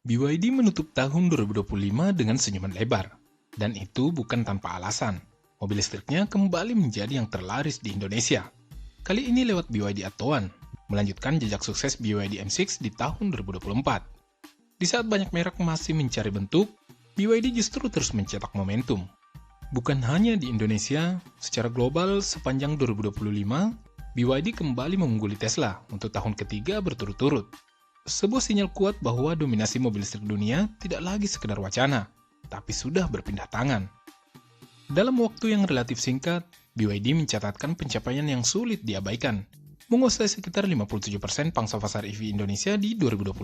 BYD menutup tahun 2025 dengan senyuman lebar. Dan itu bukan tanpa alasan. Mobil listriknya kembali menjadi yang terlaris di Indonesia. Kali ini lewat BYD Attoan, melanjutkan jejak sukses BYD M6 di tahun 2024. Di saat banyak merek masih mencari bentuk, BYD justru terus mencetak momentum. Bukan hanya di Indonesia, secara global sepanjang 2025, BYD kembali mengungguli Tesla untuk tahun ketiga berturut-turut. Sebuah sinyal kuat bahwa dominasi mobil listrik dunia tidak lagi sekedar wacana, tapi sudah berpindah tangan. Dalam waktu yang relatif singkat, BYD mencatatkan pencapaian yang sulit diabaikan, menguasai sekitar 57% pangsa pasar EV Indonesia di 2025,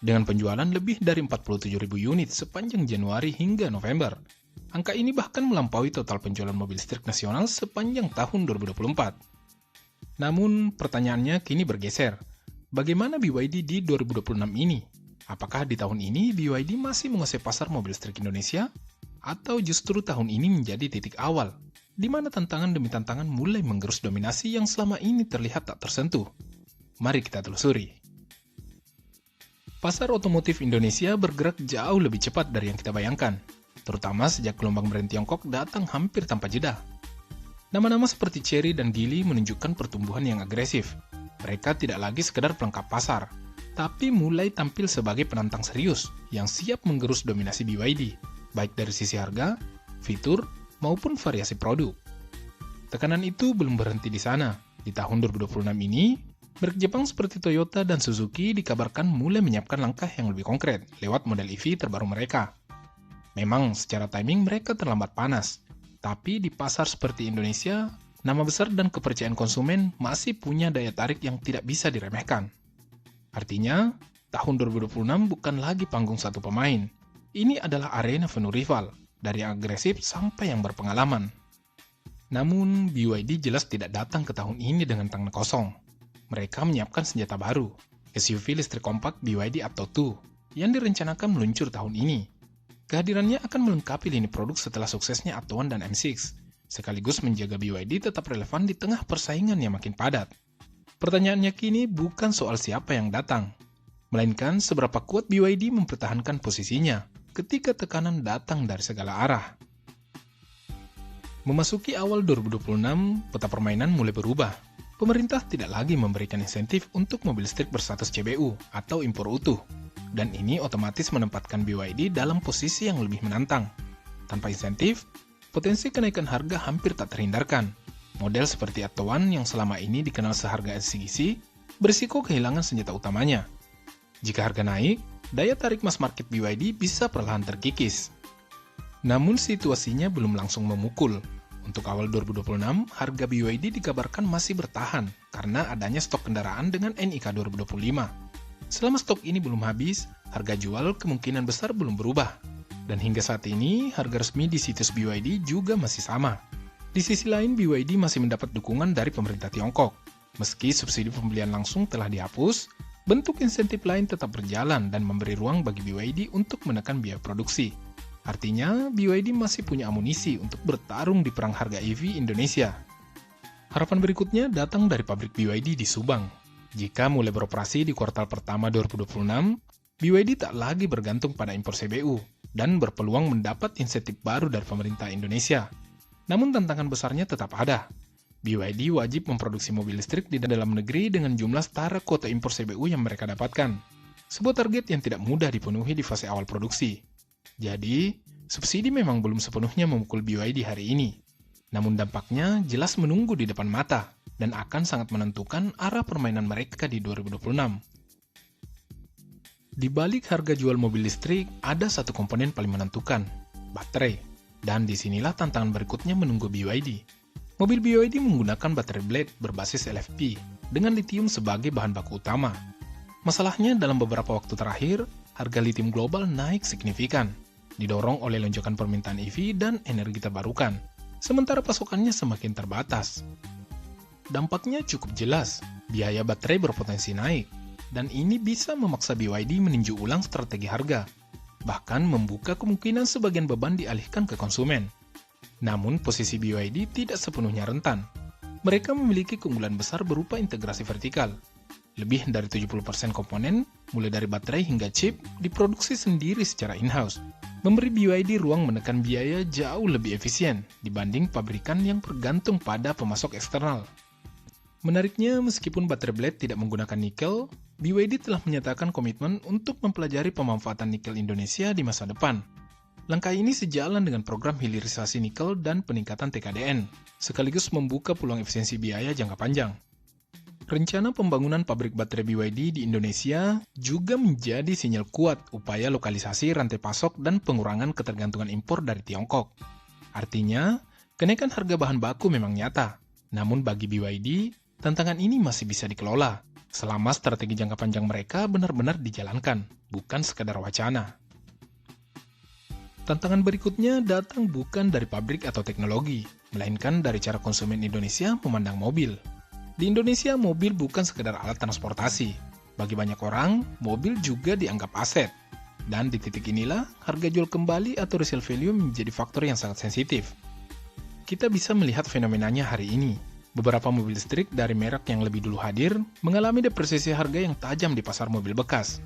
dengan penjualan lebih dari 47.000 unit sepanjang Januari hingga November. Angka ini bahkan melampaui total penjualan mobil listrik nasional sepanjang tahun 2024. Namun, pertanyaannya kini bergeser. Bagaimana BYD di 2026 ini? Apakah di tahun ini BYD masih menguasai pasar mobil listrik Indonesia? Atau justru tahun ini menjadi titik awal, di mana tantangan demi tantangan mulai menggerus dominasi yang selama ini terlihat tak tersentuh? Mari kita telusuri. Pasar otomotif Indonesia bergerak jauh lebih cepat dari yang kita bayangkan, terutama sejak gelombang brand Tiongkok datang hampir tanpa jeda. Nama-nama seperti Chery dan Geely menunjukkan pertumbuhan yang agresif. Mereka tidak lagi sekedar pelengkap pasar, tapi mulai tampil sebagai penantang serius yang siap menggerus dominasi BYD, baik dari sisi harga, fitur, maupun variasi produk. Tekanan itu belum berhenti di sana. Di tahun 2026 ini, merek Jepang seperti Toyota dan Suzuki dikabarkan mulai menyiapkan langkah yang lebih konkret lewat model EV terbaru mereka. Memang secara timing mereka terlambat panas, tapi di pasar seperti Indonesia, nama besar dan kepercayaan konsumen masih punya daya tarik yang tidak bisa diremehkan. Artinya, tahun 2026 bukan lagi panggung satu pemain. Ini adalah arena penuh rival, dari yang agresif sampai yang berpengalaman. Namun, BYD jelas tidak datang ke tahun ini dengan tangan kosong. Mereka menyiapkan senjata baru, SUV listrik kompak BYD Atto 2, yang direncanakan meluncur tahun ini. Kehadirannya akan melengkapi lini produk setelah suksesnya Attoan dan M6, sekaligus menjaga BYD tetap relevan di tengah persaingan yang makin padat. Pertanyaannya kini bukan soal siapa yang datang, melainkan seberapa kuat BYD mempertahankan posisinya ketika tekanan datang dari segala arah. Memasuki awal 2026, peta permainan mulai berubah. Pemerintah tidak lagi memberikan insentif untuk mobil listrik berstatus CBU atau impor utuh, dan ini otomatis menempatkan BYD dalam posisi yang lebih menantang. Tanpa insentif, potensi kenaikan harga hampir tak terhindarkan. Model seperti Attoan yang selama ini dikenal seharga LCGC, berisiko kehilangan senjata utamanya. Jika harga naik, daya tarik mass market BYD bisa perlahan terkikis. Namun situasinya belum langsung memukul. Untuk awal 2026, harga BYD dikabarkan masih bertahan karena adanya stok kendaraan dengan NIK 2025. Selama stok ini belum habis, harga jual kemungkinan besar belum berubah. Dan hingga saat ini, harga resmi di situs BYD juga masih sama. Di sisi lain, BYD masih mendapat dukungan dari pemerintah Tiongkok. Meski subsidi pembelian langsung telah dihapus, bentuk insentif lain tetap berjalan dan memberi ruang bagi BYD untuk menekan biaya produksi. Artinya, BYD masih punya amunisi untuk bertarung di perang harga EV Indonesia. Harapan berikutnya datang dari pabrik BYD di Subang. Jika mulai beroperasi di kuartal pertama 2026, BYD tak lagi bergantung pada impor CBU dan berpeluang mendapat insentif baru dari pemerintah Indonesia. Namun tantangan besarnya tetap ada. BYD wajib memproduksi mobil listrik di dalam negeri dengan jumlah setara kuota impor CBU yang mereka dapatkan. Sebuah target yang tidak mudah dipenuhi di fase awal produksi. Jadi, subsidi memang belum sepenuhnya memukul BYD hari ini. Namun dampaknya jelas menunggu di depan mata dan akan sangat menentukan arah permainan mereka di 2026. Di balik harga jual mobil listrik, ada satu komponen paling menentukan, baterai. Dan disinilah tantangan berikutnya menunggu BYD. Mobil BYD menggunakan baterai blade berbasis LFP dengan litium sebagai bahan baku utama. Masalahnya dalam beberapa waktu terakhir, harga litium global naik signifikan, didorong oleh lonjakan permintaan EV dan energi terbarukan, sementara pasokannya semakin terbatas. Dampaknya cukup jelas, biaya baterai berpotensi naik, dan ini bisa memaksa BYD meninjau ulang strategi harga, bahkan membuka kemungkinan sebagian beban dialihkan ke konsumen. Namun, posisi BYD tidak sepenuhnya rentan. Mereka memiliki keunggulan besar berupa integrasi vertikal. Lebih dari 70% komponen, mulai dari baterai hingga chip, diproduksi sendiri secara in-house, memberi BYD ruang menekan biaya jauh lebih efisien dibanding pabrikan yang bergantung pada pemasok eksternal. Menariknya, meskipun baterai blade tidak menggunakan nikel, BYD telah menyatakan komitmen untuk mempelajari pemanfaatan nikel Indonesia di masa depan. Langkah ini sejalan dengan program hilirisasi nikel dan peningkatan TKDN, sekaligus membuka peluang efisiensi biaya jangka panjang. Rencana pembangunan pabrik baterai BYD di Indonesia juga menjadi sinyal kuat upaya lokalisasi rantai pasok dan pengurangan ketergantungan impor dari Tiongkok. Artinya, kenaikan harga bahan baku memang nyata, namun bagi BYD, tantangan ini masih bisa dikelola selama strategi jangka panjang mereka benar-benar dijalankan, bukan sekadar wacana. Tantangan berikutnya datang bukan dari pabrik atau teknologi, melainkan dari cara konsumen Indonesia memandang mobil. Di Indonesia, mobil bukan sekedar alat transportasi. Bagi banyak orang, mobil juga dianggap aset. Dan di titik inilah, harga jual kembali atau resale value menjadi faktor yang sangat sensitif. Kita bisa melihat fenomenanya hari ini. Beberapa mobil listrik dari merek yang lebih dulu hadir mengalami depresiasi harga yang tajam di pasar mobil bekas.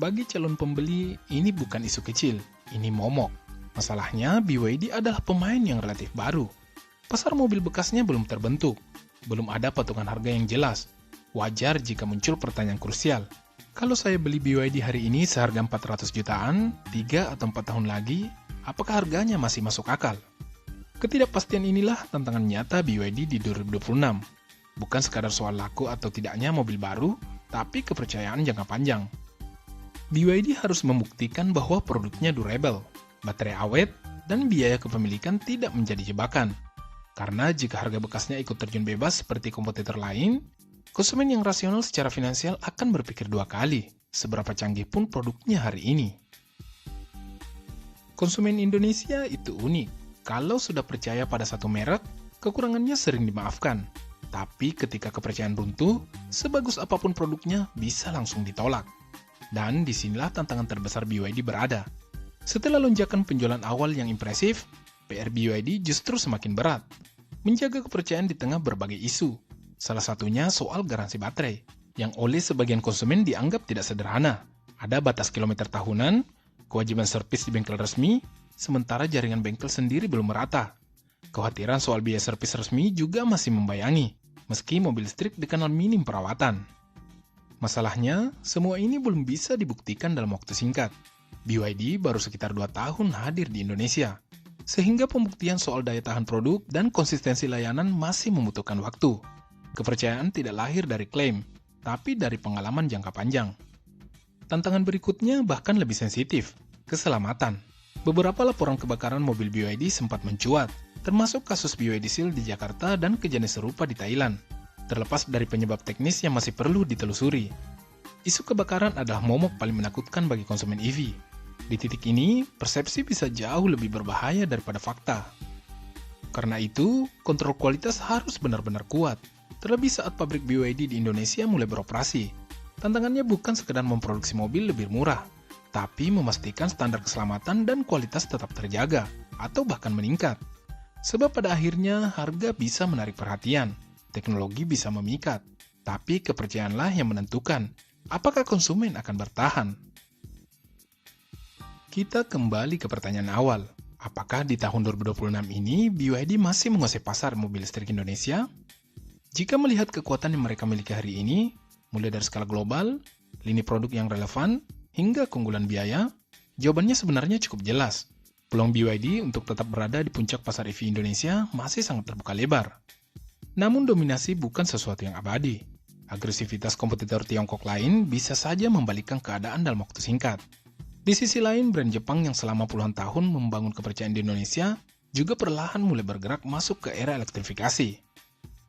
Bagi calon pembeli, ini bukan isu kecil, ini momok. Masalahnya, BYD adalah pemain yang relatif baru. Pasar mobil bekasnya belum terbentuk. Belum ada patungan harga yang jelas. Wajar jika muncul pertanyaan krusial. Kalau saya beli BYD hari ini seharga 400 jutaan, 3 atau 4 tahun lagi, apakah harganya masih masuk akal? Ketidakpastian inilah tantangan nyata BYD di 2026. Bukan sekadar soal laku atau tidaknya mobil baru, tapi kepercayaan jangka panjang. BYD harus membuktikan bahwa produknya durable, baterai awet, dan biaya kepemilikan tidak menjadi jebakan. Karena jika harga bekasnya ikut terjun bebas seperti kompetitor lain, konsumen yang rasional secara finansial akan berpikir dua kali, seberapa canggih pun produknya hari ini. Konsumen Indonesia itu unik. Kalau sudah percaya pada satu merek, kekurangannya sering dimaafkan. Tapi ketika kepercayaan runtuh, sebagus apapun produknya bisa langsung ditolak. Dan disinilah tantangan terbesar BYD berada. Setelah lonjakan penjualan awal yang impresif, PR BYD justru semakin berat. Menjaga kepercayaan di tengah berbagai isu. Salah satunya soal garansi baterai, yang oleh sebagian konsumen dianggap tidak sederhana. Ada batas kilometer tahunan, kewajiban servis di bengkel resmi, sementara jaringan bengkel sendiri belum merata. Kekhawatiran soal biaya servis resmi juga masih membayangi, meski mobil listrik dikenal minim perawatan. Masalahnya, semua ini belum bisa dibuktikan dalam waktu singkat. BYD baru sekitar 2 tahun hadir di Indonesia, sehingga pembuktian soal daya tahan produk dan konsistensi layanan masih membutuhkan waktu. Kepercayaan tidak lahir dari klaim, tapi dari pengalaman jangka panjang. Tantangan berikutnya bahkan lebih sensitif, keselamatan. Beberapa laporan kebakaran mobil BYD sempat mencuat, termasuk kasus BYD Seal di Jakarta dan kejadian serupa di Thailand. Terlepas dari penyebab teknis yang masih perlu ditelusuri, isu kebakaran adalah momok paling menakutkan bagi konsumen EV. Di titik ini, persepsi bisa jauh lebih berbahaya daripada fakta. Karena itu, kontrol kualitas harus benar-benar kuat, terlebih saat pabrik BYD di Indonesia mulai beroperasi. Tantangannya bukan sekedar memproduksi mobil lebih murah, tapi memastikan standar keselamatan dan kualitas tetap terjaga, atau bahkan meningkat. Sebab pada akhirnya, harga bisa menarik perhatian, teknologi bisa memikat, tapi kepercayaanlah yang menentukan apakah konsumen akan bertahan. Kita kembali ke pertanyaan awal, apakah di tahun 2026 ini BYD masih menguasai pasar mobil listrik Indonesia? Jika melihat kekuatan yang mereka miliki hari ini, mulai dari skala global, lini produk yang relevan, hingga keunggulan biaya, jawabannya sebenarnya cukup jelas. Peluang BYD untuk tetap berada di puncak pasar EV Indonesia masih sangat terbuka lebar. Namun dominasi bukan sesuatu yang abadi. Agresivitas kompetitor Tiongkok lain bisa saja membalikkan keadaan dalam waktu singkat. Di sisi lain, brand Jepang yang selama puluhan tahun membangun kepercayaan di Indonesia juga perlahan mulai bergerak masuk ke era elektrifikasi.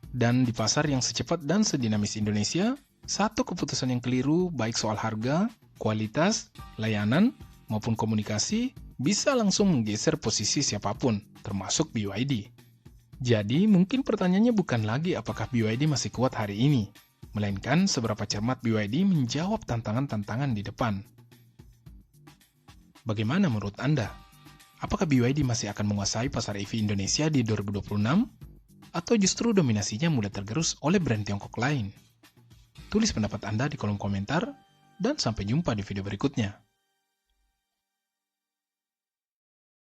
Dan di pasar yang secepat dan sedinamis Indonesia, satu keputusan yang keliru baik soal harga, kualitas, layanan, maupun komunikasi bisa langsung menggeser posisi siapapun, termasuk BYD. Jadi, mungkin pertanyaannya bukan lagi apakah BYD masih kuat hari ini, melainkan seberapa cermat BYD menjawab tantangan-tantangan di depan. Bagaimana menurut Anda? Apakah BYD masih akan menguasai pasar EV Indonesia di 2026? Atau justru dominasinya mulai tergerus oleh brand Tiongkok lain? Tulis pendapat Anda di kolom komentar, dan sampai jumpa di video berikutnya.